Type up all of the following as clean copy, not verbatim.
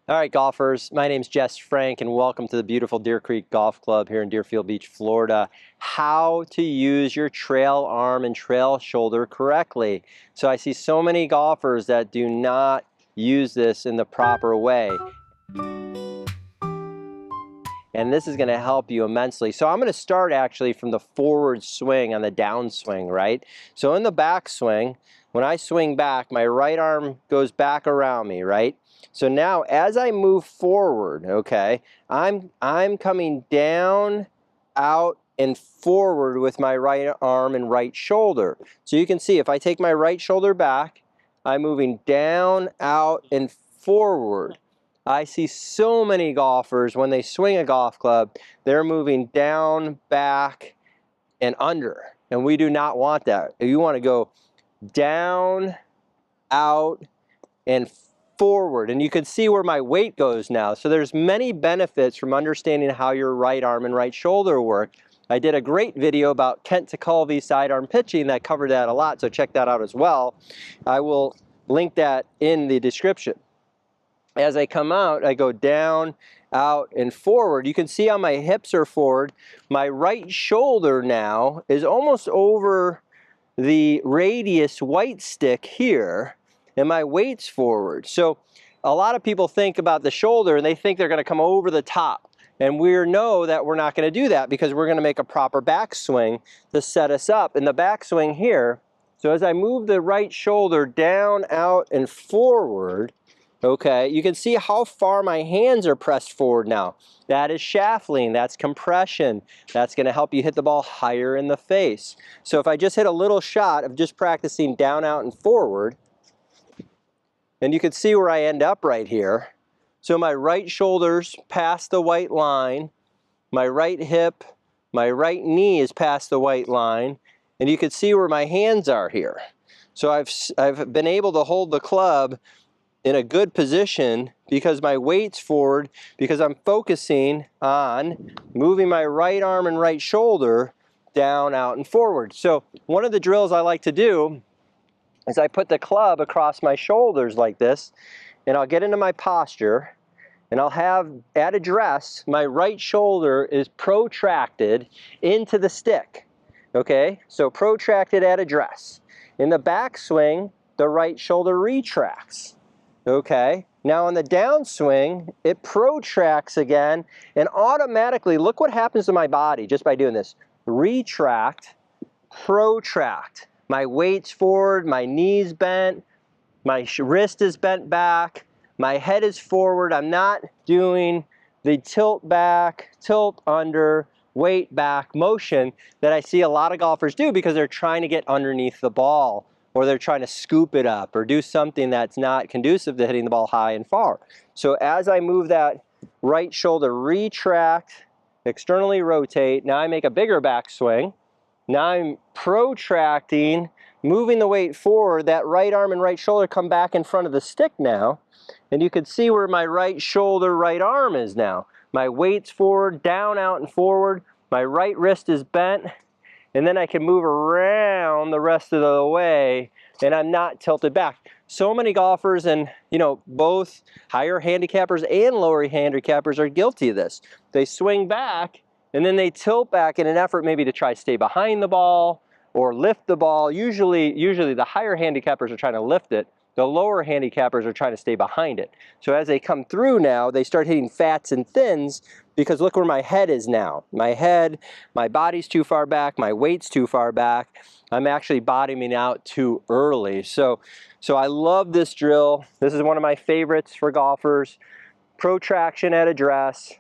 All right, golfers, my name's Jess Frank and welcome to the beautiful Deer Creek Golf Club here in Deerfield Beach, Florida. How to use your trail arm and trail shoulder correctly. So I see so many golfers that do not use this in the proper way. And this is going to help you immensely. So I'm going to start actually from the forward swing on the downswing, right? So in the backswing, when I swing back, my right arm goes back around me, right? So now as I move forward, okay, I'm coming down, out, and forward with my right arm and right shoulder. So you can see if I take my right shoulder back, I'm moving down, out, and forward. I see so many golfers, when they swing a golf club, they're moving down, back, and under. And we do not want that. You want to go down, out, and forward. And you can see where my weight goes now. So there's many benefits from understanding how your right arm and right shoulder work. I did a great video about Kent Tekulve sidearm pitching that covered that a lot, so check that out as well. I will link that in the description. As I come out, I go down, out, and forward. You can see how my hips are forward. My right shoulder now is almost over the radius white stick here, and my weight's forward. So a lot of people think about the shoulder and they think they're going to come over the top. And we know that we're not going to do that because we're going to make a proper backswing to set us up. In the backswing here, so as I move the right shoulder down, out, and forward, okay, you can see how far my hands are pressed forward now. That is shaft lean, that's compression. That's going to help you hit the ball higher in the face. So if I just hit a little shot of just practicing down, out, and forward, and you can see where I end up right here. So my right shoulder's past the white line, my right hip, my right knee is past the white line, and you can see where my hands are here. So I've been able to hold the club in a good position because my weight's forward, because I'm focusing on moving my right arm and right shoulder down, out, and forward. So one of the drills I like to do is I put the club across my shoulders like this, and I'll get into my posture, and I'll have, at address, my right shoulder is protracted into the stick, okay? So protracted at address. In the backswing, the right shoulder retracts. Okay, now on the downswing, it protracts again, and automatically, look what happens to my body just by doing this. Retract, protract. My weight's forward, my knee's bent, my wrist is bent back, my head is forward. I'm not doing the tilt back, tilt under, weight back motion that I see a lot of golfers do because they're trying to get underneath the ball, or they're trying to scoop it up or do something that's not conducive to hitting the ball high and far. So as I move that right shoulder, retract, externally rotate, now I make a bigger backswing. Now I'm protracting, moving the weight forward, that right arm and right shoulder come back in front of the stick now, and you can see where my right shoulder, right arm is now. My weight's forward, down, out, and forward, my right wrist is bent, and then I can move around the rest of the way and I'm not tilted back. So many golfers, and you know, both higher handicappers and lower handicappers are guilty of this. They swing back and then they tilt back in an effort maybe to try to stay behind the ball or lift the ball. Usually the higher handicappers are trying to lift it. The lower handicappers are trying to stay behind it. So as they come through now, they start hitting fats and thins, because look where my head is now. My head, my body's too far back, my weight's too far back. I'm actually bottoming out too early. So I love this drill. This is one of my favorites for golfers. Protraction at address,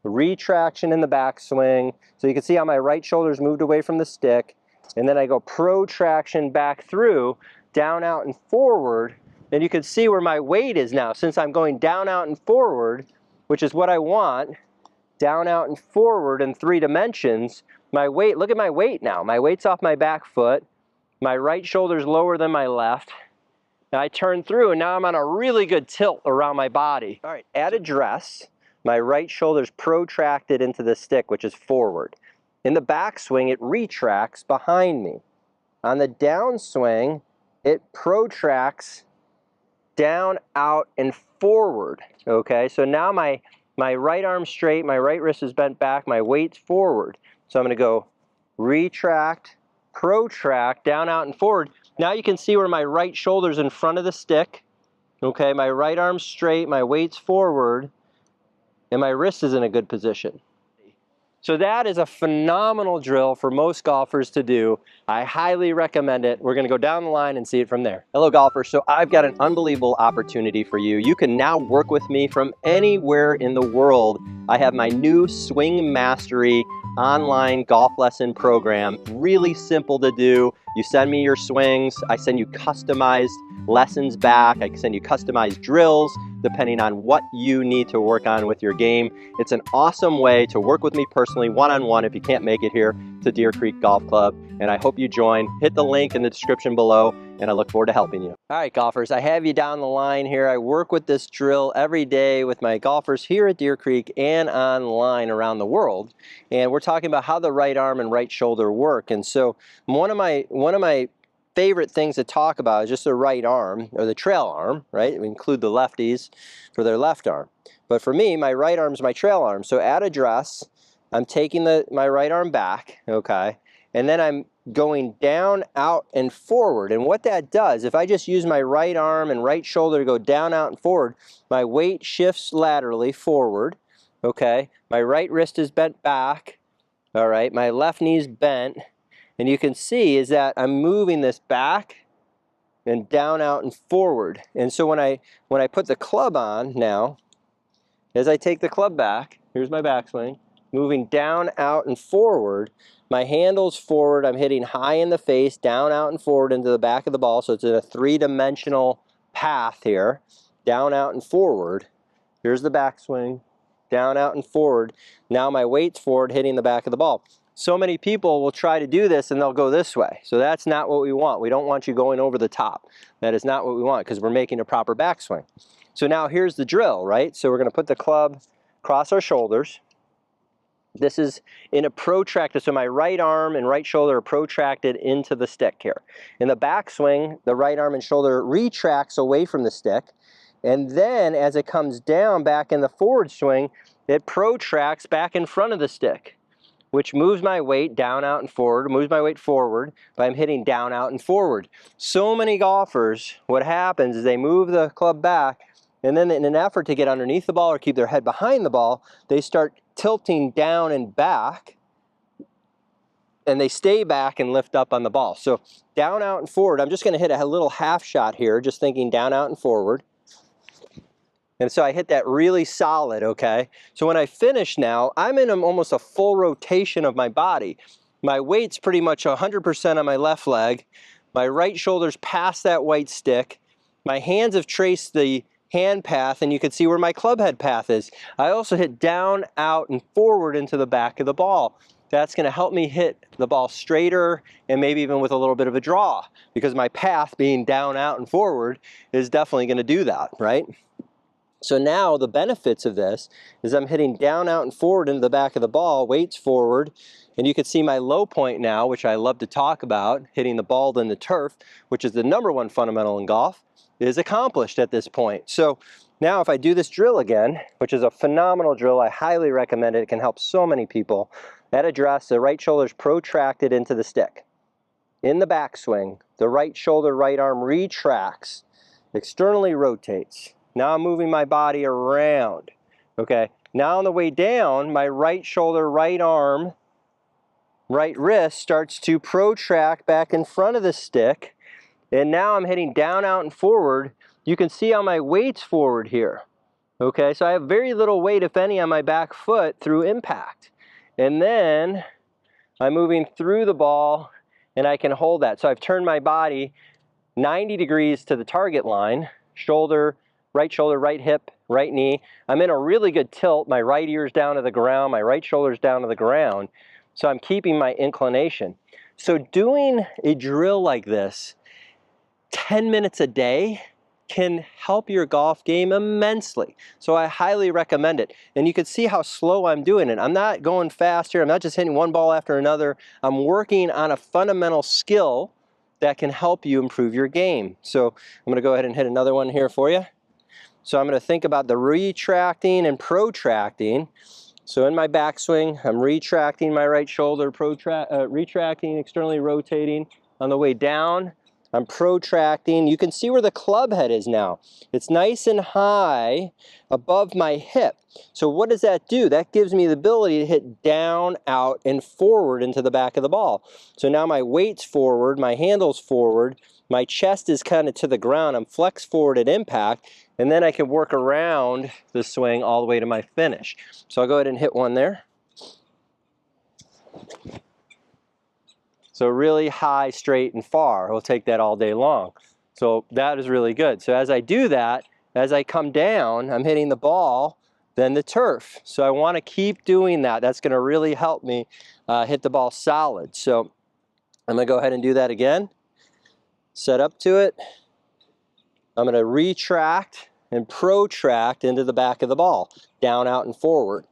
retraction in the backswing. So you can see how my right shoulder's moved away from the stick, and then I go protraction back through, down, out, and forward. And you can see where my weight is now. Since I'm going down, out, and forward, which is what I want, down, out, and forward in 3 dimensions, my weight, look at my weight now. My weight's off my back foot. My right shoulder's lower than my left. Now I turn through, and now I'm on a really good tilt around my body. All right, at address, my right shoulder's protracted into the stick, which is forward. In the backswing, it retracts behind me. On the downswing, it protracts down, out, and forward. Okay, so now my right arm's straight, my right wrist is bent back, my weight's forward. So I'm going to go retract, protract, down, out, and forward. Now you can see where my right shoulder's in front of the stick. Okay, my right arm's straight, my weight's forward, and my wrist is in a good position. So that is a phenomenal drill for most golfers to do. I highly recommend it. We're going to go down the line and see it from there. Hello golfers, so I've got an unbelievable opportunity for you. You can now work with me from anywhere in the world. I have my new Swing Mastery online golf lesson program. Really simple to do. You send me your swings, I send you customized lessons back, I can send you customized drills depending on what you need to work on with your game. It's an awesome way to work with me personally, one-on-one, if you can't make it here to Deer Creek Golf Club, and I hope you join. Hit the link in the description below, and I look forward to helping you. All right, golfers, I have you down the line here. I work with this drill every day with my golfers here at Deer Creek and online around the world, and we're talking about how the right arm and right shoulder work. And so one of my favorite things to talk about is just the right arm, or the trail arm, right? We include the lefties for their left arm. But for me, my right arm is my trail arm. So at address, I'm taking my right arm back, okay? And then I'm going down, out, and forward. And what that does, if I just use my right arm and right shoulder to go down, out, and forward, my weight shifts laterally forward, okay? My right wrist is bent back, all right? My left knee's bent. And you can see is that I'm moving this back and down, out, and forward. And so when I put the club on now, as I take the club back, here's my backswing, moving down, out, and forward, my handle's forward, I'm hitting high in the face, down, out, and forward into the back of the ball. So it's in a three-dimensional path here, down, out, and forward. Here's the backswing, down, out, and forward. Now my weight's forward, hitting the back of the ball. So many people will try to do this and they'll go this way. So that's not what we want. We don't want you going over the top. That is not what we want because we're making a proper backswing. So now here's the drill, right? So we're going to put the club across our shoulders. This is in a protracted, so my right arm and right shoulder are protracted into the stick here. In the backswing, the right arm and shoulder retracts away from the stick. And then as it comes down back in the forward swing, it protracts back in front of the stick, which moves my weight down, out, and forward, moves my weight forward, but I'm hitting down, out, and forward. So many golfers, what happens is they move the club back, and then in an effort to get underneath the ball or keep their head behind the ball, they start tilting down and back, and they stay back and lift up on the ball. So down, out, and forward, I'm just gonna hit a little half shot here, just thinking down, out, and forward. And so I hit that really solid, okay? So when I finish now, I'm in almost a full rotation of my body. My weight's pretty much 100% on my left leg. My right shoulder's past that white stick. My hands have traced the hand path, and you can see where my club head path is. I also hit down, out, and forward into the back of the ball. That's gonna help me hit the ball straighter and maybe even with a little bit of a draw, because my path being down, out, and forward is definitely gonna do that, right? So now the benefits of this is I'm hitting down, out, and forward into the back of the ball, weights forward, and you can see my low point now, which I love to talk about, hitting the ball in the turf, which is the #1 fundamental in golf, is accomplished at this point. So now if I do this drill again, which is a phenomenal drill, I highly recommend it, it can help so many people. At address, the right shoulder is protracted into the stick. In the backswing, the right shoulder, right arm retracts, externally rotates. Now I'm moving my body around, okay? Now on the way down, my right shoulder, right arm, right wrist starts to protract back in front of the stick, and now I'm hitting down, out, and forward. You can see how my weight's forward here, okay? So I have very little weight, if any, on my back foot through impact. And then I'm moving through the ball, and I can hold that. So I've turned my body 90 degrees to the target line, shoulder, right hip, right knee. I'm in a really good tilt. My right ear's down to the ground, my right shoulder's down to the ground. So I'm keeping my inclination. So doing a drill like this 10 minutes a day can help your golf game immensely. So I highly recommend it. And you can see how slow I'm doing it. I'm not going fast here. I'm not just hitting one ball after another. I'm working on a fundamental skill that can help you improve your game. So I'm going to go ahead and hit another one here for you. So I'm going to think about the retracting and protracting. So in my backswing, I'm retracting my right shoulder, retracting, externally rotating. On the way down, I'm protracting. You can see where the club head is now. It's nice and high above my hip. So what does that do? That gives me the ability to hit down, out, and forward into the back of the ball. So now my weight's forward, my handle's forward, my chest is kind of to the ground. I'm flex forward at impact, and then I can work around the swing all the way to my finish. So I'll go ahead and hit one there. So really high, straight, and far. We'll take that all day long. So that is really good. So as I do that, as I come down, I'm hitting the ball, then the turf. So I want to keep doing that. That's going to really help me hit the ball solid. So I'm going to go ahead and do that again. Set up to it. I'm going to retract and protract into the back of the ball, down, out, and forward.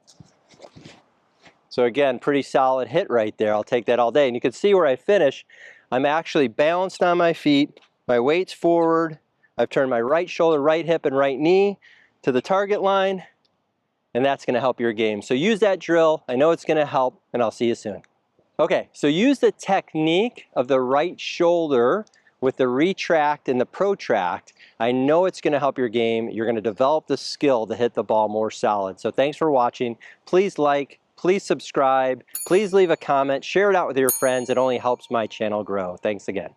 So again, pretty solid hit right there. I'll take that all day. And you can see where I finish. I'm actually balanced on my feet. My weight's forward. I've turned my right shoulder, right hip, and right knee to the target line. And that's going to help your game. So use that drill. I know it's going to help, and I'll see you soon. Okay, so use the technique of the right shoulder with the retract and the protract. I know it's going to help your game. You're going to develop the skill to hit the ball more solid. So thanks for watching. Please like, please subscribe, please leave a comment, share it out with your friends. It only helps my channel grow. Thanks again.